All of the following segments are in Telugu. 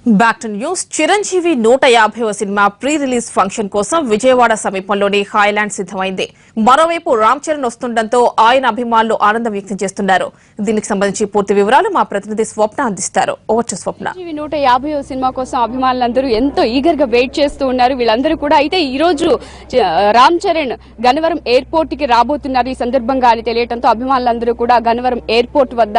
Back to news. చిరంజీవి 150వ సినిమా ప్రీ రిలీజ్ ఫంక్షన్ కోసం విజయవాడ సమీపంలోని హాయ్లాండ్ సిద్దమైంది. మరోవైపు రామ్ చరణ్ వస్తుండటంతో ఆయన అభిమానులు ఆనందం వ్యక్తం చేస్తున్నారు. దీనికి సంబంధించి పూర్తి వివరాలు మా ప్రతినిధి స్వప్న అందిస్తారు. ఓవచ్చు స్వప్న. 150వ సినిమా కోసం అభిమానులందరూ ఎంతో ఈగర్ గా వెయిట్ చేస్తూ ఉన్నారు. వీళ్ళందరూ కూడా అయితే ఈ రోజు రామ్ చరణ్ గన్నవరం ఎయిర్పోర్ట్ కి రాబోతున్నారు ఈ సందర్భంగా అని తెలియడంతో అభిమానులందరూ కూడా గన్నవరం ఎయిర్పోర్ట్ వద్ద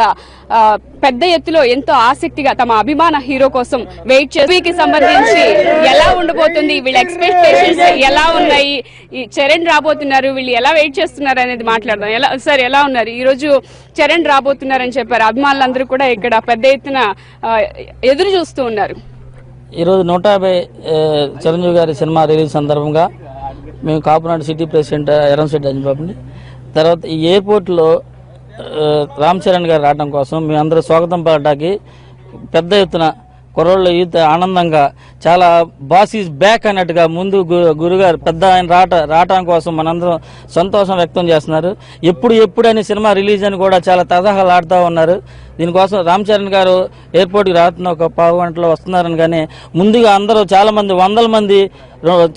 పెద్ద ఎత్తులో ఎంతో ఆసక్తిగా తమ అభిమాన హీరో కోసం వెయిట్ చేసి సంబంధించి ఎలా ఉండబోతుంది, వీళ్ళ ఎక్స్పెక్టేషన్స్ ఎలా ఉన్నాయి, ఈ చరణ్ రాబోతున్నారు, వీళ్ళు ఎలా వెయిట్ చేస్తున్నారు అనేది మాట్లాడదాం. సార్ ఎలా ఉన్నారు? ఈ రోజు చరణ్ రాబోతున్నారని చెప్పారు. అభిమానులందరూ కూడా ఇక్కడ పెద్ద ఎత్తున ఎదురు చూస్తూ ఉన్నారు. ఈరోజు 150 చిరంజీవి గారి సినిమా రిలీజ్ సందర్భంగా మేము కాపునాడు సిటీ ప్రెసిడెంట్ ఎరంశెట్టి అంజబాబుని తర్వాత ఈ ఎయిర్పోర్ట్లో రామ్ చరణ్ గారు రావడం కోసం మేమందరూ స్వాగతం పడటానికి పెద్ద ఎత్తున కుర్రోళ్ళు యూత్ ఆనందంగా చాలా బాస్ ఈజ్ బ్యాక్ అన్నట్టుగా ముందు గురుగారు పెద్ద ఆయన రావటం కోసం మనందరం సంతోషం వ్యక్తం చేస్తున్నారు. ఎప్పుడు అని సినిమా రిలీజ్ అని కూడా చాలా తహతహలాడుతూ ఉన్నారు. దీనికోసం రామ్ చరణ్ గారు ఎయిర్పోర్ట్కి రాత్రి ఒక పావు గంటలో వస్తున్నారని కానీ ముందుగా అందరూ చాలామంది 100 మంది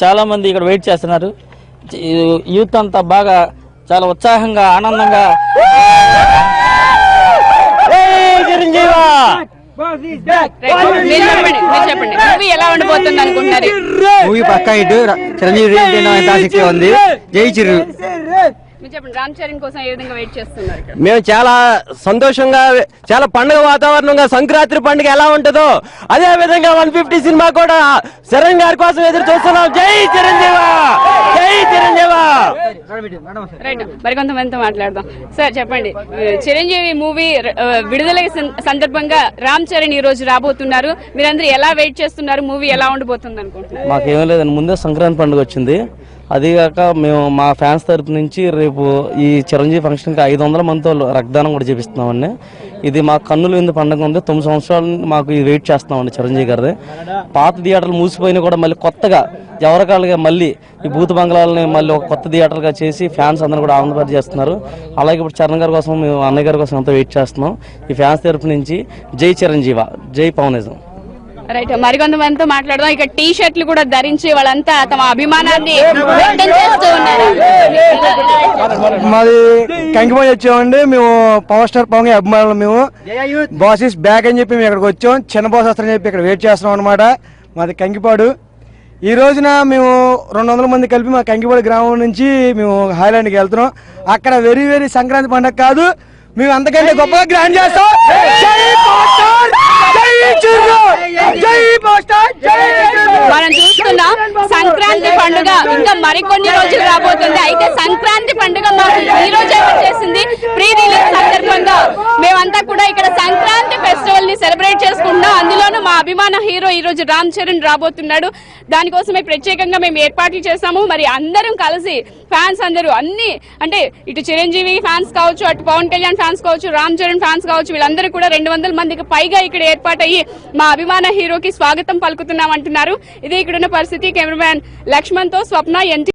చాలామంది ఇక్కడ వెయిట్ చేస్తున్నారు. యూత్ అంతా బాగా చాలా ఉత్సాహంగా ఆనందంగా ఎలా ఉండబోతుంది అనుకుంటున్నారు? మూవీ పక్కా ఇటు చిరంజీవి ఆసక్తి ఉంది. జై చిరు. రామ్ చరణ్ కోసం ఏ విధంగా వెయిట్ చేస్తున్నారు? మేము చాలా సంతోషంగా, చాలా పండుగ వాతావరణంగా సంక్రాంతి పండుగ ఎలా ఉంటుందో అదే విధంగా 150 సినిమా కూడా చరణ్ గారి కోసం ఎదురు చూస్తున్నాం. జై చిరంజీవి, జై చిరంజీవి. రైట్, మరికొంతమందితో మాట్లాడదాం. సార్ చెప్పండి, చిరంజీవి మూవీ విడుదల సందర్భంగా రామ్ చరణ్ ఈ రోజు రాబోతున్నారు. మీరందరూ ఎలా వెయిట్ చేస్తున్నారు? మూవీ ఎలా ఉండబోతుంది అనుకుంటున్నారు? మాకేం లేదండి, ముందే సంక్రాంతి పండుగ వచ్చింది. అదిగాక మేము మా ఫ్యాన్స్ తరపు నుంచి రేపు ఈ చిరంజీవి ఫంక్షన్కి 500 మందితో రక్తదానం కూడా చేపిస్తున్నామండి. ఇది మా కన్నుల విందు పండుగ ఉంది. 9 సంవత్సరాలు మాకు ఇది వెయిట్ చేస్తున్నామండి చిరంజీవి గారిది. పాత థియేటర్లు మూసిపోయినా కూడా మళ్ళీ కొత్తగా ఎవరికాలుగా మళ్ళీ ఈ భూత బంగ్లాలని మళ్ళీ ఒక కొత్త థియేటర్గా చేసి ఫ్యాన్స్ అందరూ కూడా ఆనందపరి చేస్తున్నారు. అలాగే ఇప్పుడు చరణ్ గారి కోసం మేము అన్నయ్య గారి కోసం అంతా వెయిట్ చేస్తున్నాం. ఈ ఫ్యాన్స్ తరపు నుంచి జై చిరంజీవ, జై పవనిజం. రైట్, మరికొంతమందితో మాట్లాడదాం. ఇక టీ షర్ట్లు కూడా ధరించి వాళ్ళంతా తమ అభిమానాన్ని వ్యక్తం చేస్తూ ఉన్నారు. మాది కంకిపోయి వచ్చామండి. మేము పవర్ స్టార్ పవన్ అభిమానులు. మేము బాస్ ఈస్ బ్యాక్ అని చెప్పి మేము ఇక్కడికి వచ్చాం. చిన్న బాస్ వస్తారని చెప్పి ఇక్కడ వెయిట్ చేస్తున్నాం అనమాట. మాది కంకిపాడు. ఈ రోజున మేము 200 మంది కలిపి మా కంకిపాడు గ్రామం నుంచి మేము హాయ్లాండ్కి వెళ్తున్నాం. అక్కడ వెరీ సంక్రాంతి పండుగ కాదు, మేము అంతకంటే గొప్పగా గ్రాండ్ చేస్తాం. మనం చూస్తున్నాం సంక్రాంతి పండుగ ఇంకా మరికొన్ని రోజులు రాబోతుంది. అయితే సంక్రాంతి పండుగ మాకు ఈ రోజే వచ్చేసింది. ప్రీ రిలీజ్ సందర్భంగా మేమంతా కూడా ఇక్కడ సంక్రాంతి ఫెస్టివల్ ని సెలబ్రేట్ చేసుకుంటున్నాం. అందులోనూ మా అభిమాన హీరో ఈ రోజు రామ్ చరణ్ రాబోతున్నాడు. దానికోసమే ప్రత్యేకంగా మేము ఏర్పాట్లు చేశాము. మరి అందరం కలిసి ఫ్యాన్స్ అందరూ అన్ని అంటే ఇటు చిరంజీవి ఫ్యాన్స్ కావచ్చు, అటు పవన్ కళ్యాణ్ ఫ్యాన్స్ కావచ్చు, రామ్ చరణ్ ఫ్యాన్స్ కావచ్చు, వీళ్ళందరూ కూడా 200 మందికి పైగా ఇక్కడ ఏర్పాటయ్యి మా అభిమాన హీరోకి స్వాగతం పలుకుతున్నామంటున్నారు. ఇదే ఇక్కడున్న పరిస్థితి. కెమెరామ్యాన్ లక్ష్మణ్ తో స్వప్న, ఎన్టీ.